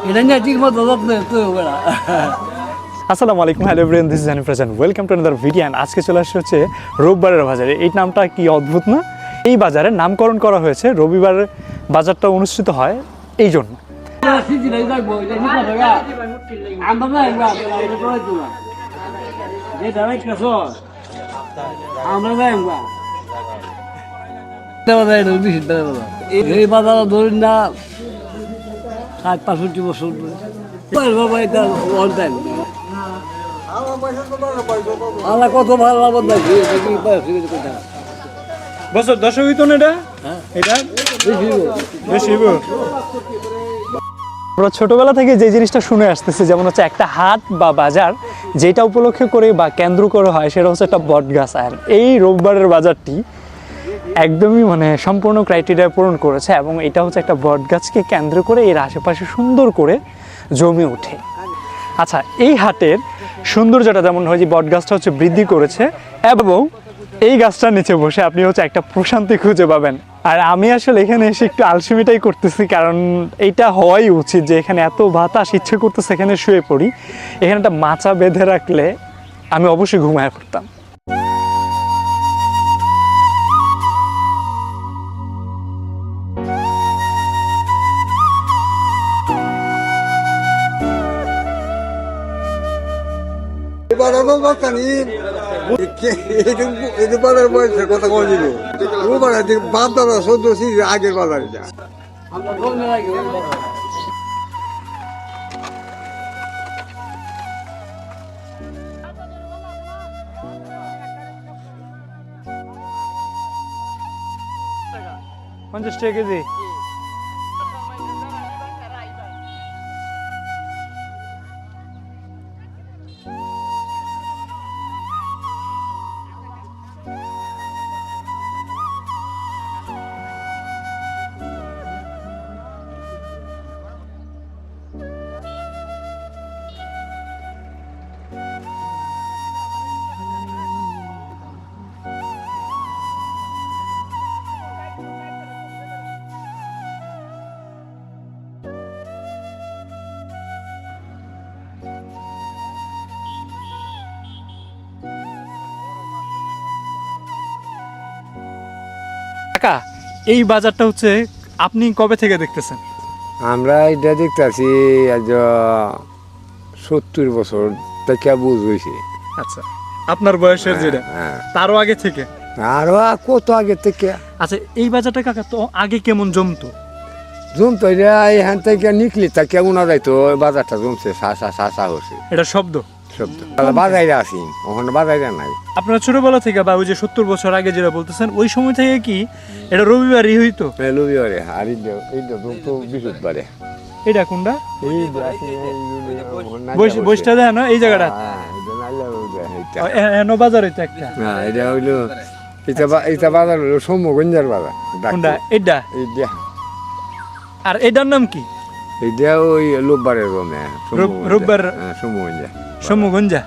এটা নিয়ে ঠিক মতো যত্ন তো বেড়া। আসসালামু আলাইকুম, hello everyone, this is Hanif Rajan, welcome to another video. And আজকে চলে আসছে হচ্ছে রোববারের বাজারে। এই নামটা কি অদ্ভুত না? এই বাজারের নামকরণ করা হয়েছে, রবিবারের বাজারটা অনুষ্ঠিত হয় এই জন্য। এই বাজার ধরুন না ৬০-৬৫ বছর আল্লাহ কত ভালো লাভ দেখি বছর দশক হইতো না এটা? এটা বেশি। আমরা ছোটবেলা থেকে যে জিনিসটা শুনে আসতেছি, যেমন হচ্ছে একটা হাট বা বাজার যেটা উপলক্ষে করে বা কেন্দ্র করে হয়, সেটা হচ্ছে একটা বট গাছ। আর এই রোববারের বাজারটি একদমই সম্পূর্ণ ক্রাইটেরিয়া পূরণ করেছে, এবং এটা হচ্ছে একটা বট গাছকে কেন্দ্র করে এর আশেপাশে সুন্দর করে জমে ওঠে। আচ্ছা, এই হাটের সৌন্দর্যটা যেমন হয় যে বট গাছটা হচ্ছে বৃদ্ধি করেছে, এবং এই গাছটার নিচে বসে আপনি হচ্ছে একটা প্রশান্তি খুঁজে পাবেন। আর আমি আসলে এখানে এসে একটু আলসেমিটাই করতেছি, কারণ এইটা হওয়াই উচিত যে এখানে এত বাতাস, ইচ্ছে করতেছে এখানে শুয়ে পড়ি। এখানে একটা মাচা বেঁধে রাখলে আমি অবশ্যই ঘুমায় পড়তাম। আগের বাজার পঞ্চাশ টাকা কেজি। কাকা, এই বাজারটা হচ্ছে আপনি কবে থেকে দেখতেছেন? আমরা এটা দেখতেছি আজ 70 বছর থেকে বুঝ হয়েছে। আচ্ছা, আপনার বয়সের যেটা, হ্যাঁ, তারও আগে থেকে? আরো কত আগে থেকে আচ্ছা, এই বাজারটা কাকা তো আগে কেমন জমতো? জমতো এটা এখান থেকে নিকলি তা কেমন যাইতো, বাজারটা জমছে শা হচ্ছে এটা শব্দ শব্দ। বাজাইরা আছি, ওখানে বাজাইরা নাই। আপনারা ছোটবেলা থেকে বা ওই যে 70 বছর আগে যেটা বলতেছেন, ওই সময় থেকে কি এটা রবিবারই হইতো? লবিবারে আর এইটা জমতো বৃহস্পতিবারে। এটা কোনটা? বৈশটা দেয় না এই জায়গাটা? এনো বাজার হইতো একটা। এটা হইলো এটা বাজার হইলো সমগঞ্জার বাজার। কোনটা? এটা? এইটা আর এটার নাম কি? এইটা ওই লোববারের জমে রোববার সমগঞ্জা। সমগঞ্জা।